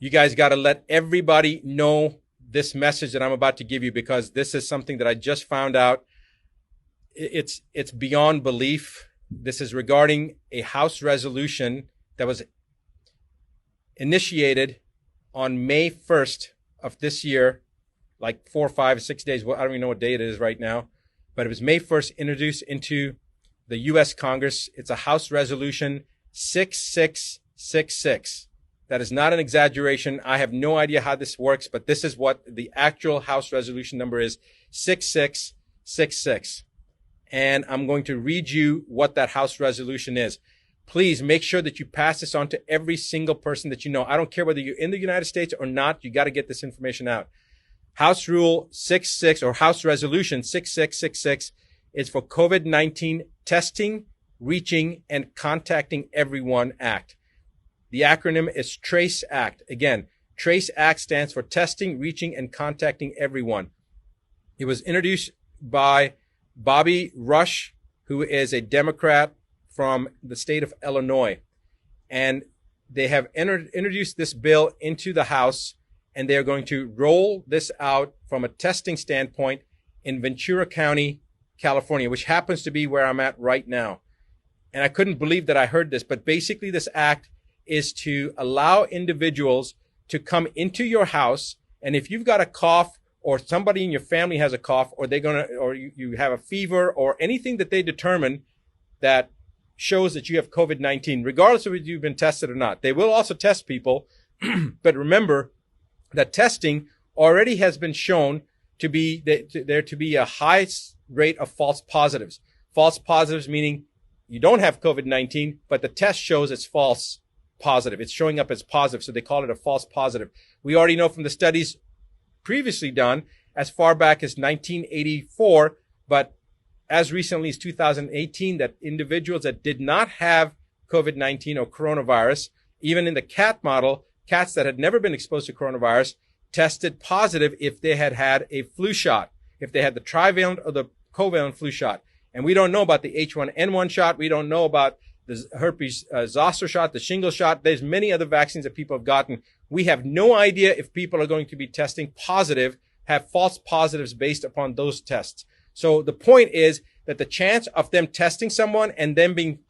you guys got to let everybody know this message that I'm about to give you, because this is something that I just found out. It's beyond belief. This is regarding a House resolution that was initiated on May 1st of this year, like 4, 5, 6 days. Well, I don't even know what day it is right now, but it was May 1st, introduced into the U.S. Congress. It's a House resolution 6666. That is not an exaggeration. I have no idea how this works, but this is what the actual House resolution number is, 6666. And I'm going to read you what that House resolution is. Please make sure that you pass this on to every single person that you know. I don't care whether you're in the United States or not. You got to get this information out. House Rule 66 or House Resolution 6666 is for COVID-19 testing, reaching, and contacting everyone act. The acronym is TRACE Act. Again, TRACE Act stands for testing, reaching, and contacting everyone. It was introduced by Bobby Rush, who is a Democrat from the state of Illinois. And they have introduced this bill into the House, and they're going to roll this out from a testing standpoint in Ventura County, California, which happens to be where I'm at right now. And I couldn't believe that I heard this, but basically this act is to allow individuals to come into your house, and if you've got a cough or somebody in your family has a cough, or you have a fever or anything that they determine that shows that you have COVID-19, regardless of whether you've been tested or not. They will also test people, but remember that testing already has been shown to be there to be a high rate of false positives. False positives meaning you don't have COVID-19, but the test shows it's false positive. It's showing up as positive, so they call it a false positive. We already know from the studies previously done as far back as 1984, but as recently as 2018, that individuals that did not have COVID-19 or coronavirus, even in the cat model, cats that had never been exposed to coronavirus, tested positive if they had had a flu shot, if they had the trivalent or the covalent flu shot. And we don't know about the H1N1 shot. We don't know about the herpes zoster shot, the shingles shot. There's many other vaccines that people have gotten. We have no idea if people are going to be testing positive, have false positives based upon those tests. So the point is that the chance of them testing someone and them being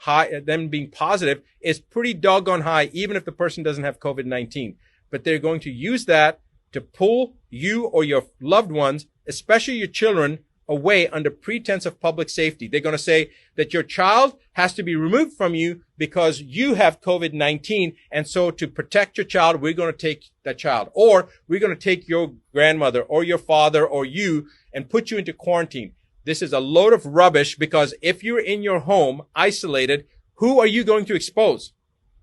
positive is pretty doggone high, even if the person doesn't have COVID-19. But they're going to use that to pull you or your loved ones, especially your children, away under pretense of public safety. They're going to say that your child has to be removed from you because you have COVID-19. And so to protect your child, we're going to take that child, or we're going to take your grandmother or your father or you and put you into quarantine. This is a load of rubbish, because if you're in your home isolated, who are you going to expose?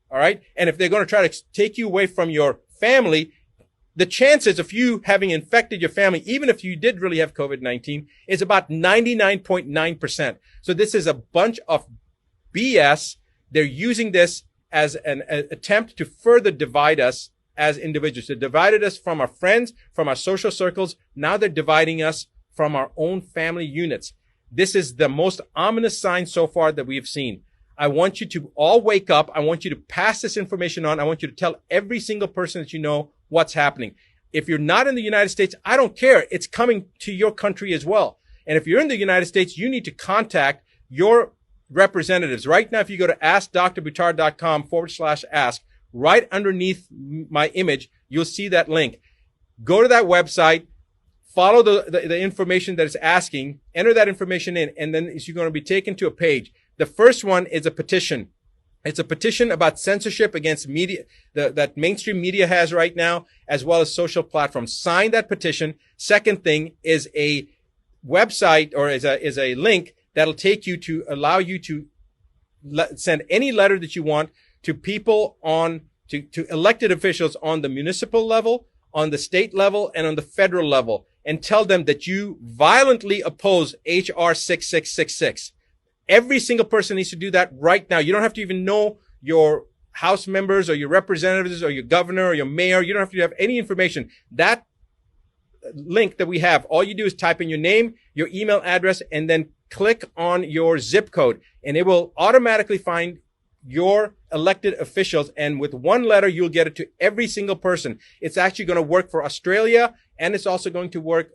All right. And if they're going to try to take you away from your family, the chances of you having infected your family, even if you did really have COVID-19, is about 99.9%. So this is a bunch of BS. They're using this as an attempt to further divide us as individuals. They divided us from our friends, from our social circles. Now they're dividing us from our own family units. This is the most ominous sign so far that we've seen. I want you to all wake up. I want you to pass this information on. I want you to tell every single person that you know what's happening. If you're not in the United States, I don't care. It's coming to your country as well. And if you're in the United States, you need to contact your representatives. Right now, if you go to askdrbuttar.com/ask, right underneath my image, you'll see that link. Go to that website, follow the information that it's asking, enter that information in, and then you're going to be taken to a page. The first one is a petition. It's a petition about censorship against media that mainstream media has right now, as well as social platforms. Sign that petition. Second thing is a website, or is a link that'll take you to allow you to send any letter that you want to people to elected officials on the municipal level, on the state level, and on the federal level, and tell them that you violently oppose HR 6666. Every single person needs to do that right now. You don't have to even know your House members or your representatives or your governor or your mayor. You don't have to have any information. That link that we have, all you do is type in your name, your email address, and then click on your zip code, and it will automatically find your elected officials, and with one letter, you'll get it to every single person. It's actually going to work for Australia, and it's also going to work,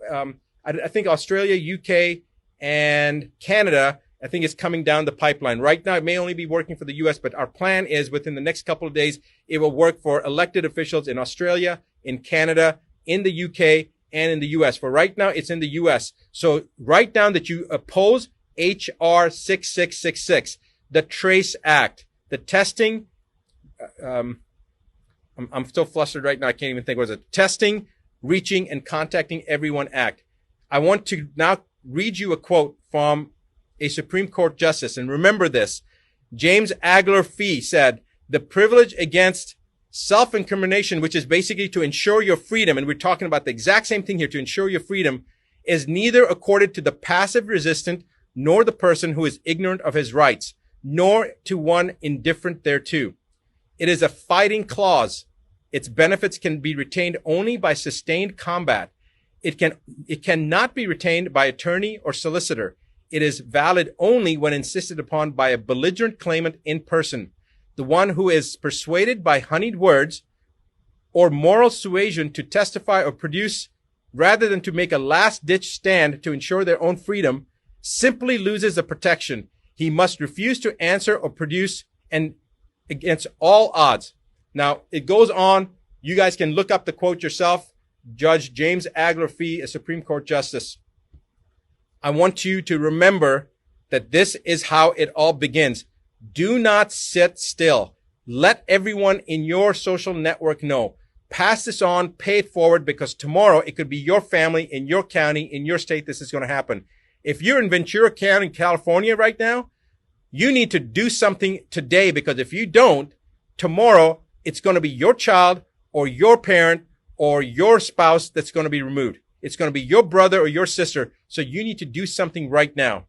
I think Australia, UK, and Canada, I think it's coming down the pipeline. Right now, it may only be working for the US, but our plan is within the next couple of days, it will work for elected officials in Australia, in Canada, in the UK, and in the US. For right now, it's in the US. So write down that you oppose HR 6666, the TRACE Act, the testing. I'm so flustered right now. I can't even think. What was it? Testing, Reaching, and Contacting Everyone Act. I want to now read you a quote from a Supreme Court justice. And remember this. James Agler Fee said, the privilege against self-incrimination, which is basically to ensure your freedom, and we're talking about the exact same thing here, to ensure your freedom, is neither accorded to the passive resistant nor the person who is ignorant of his rights, nor to one indifferent thereto. It is a fighting clause. Its benefits can be retained only by sustained combat. It cannot be retained by attorney or solicitor. It is valid only when insisted upon by a belligerent claimant in person, the one who is persuaded by honeyed words or moral suasion to testify or produce rather than to make a last-ditch stand to ensure their own freedom, simply loses the protection. He must refuse to answer or produce and against all odds. Now, it goes on. You guys can look up the quote yourself. Judge James Agler Fee, a Supreme Court justice. I want you to remember that this is how it all begins. Do not sit still. Let everyone in your social network know. Pass this on, pay it forward, because tomorrow it could be your family, in your county, in your state, this is going to happen. If you're in Ventura County, California right now, you need to do something today, because if you don't, tomorrow it's going to be your child or your parent or your spouse that's going to be removed. It's going to be your brother or your sister. So you need to do something right now.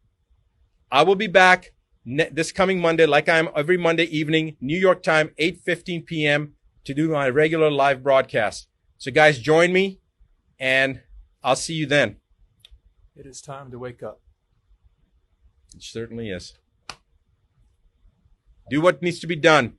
I will be back this coming Monday, like I am every Monday evening, New York time, 8:15 p.m. to do my regular live broadcast. So guys, join me and I'll see you then. It is time to wake up. It certainly is. Do what needs to be done.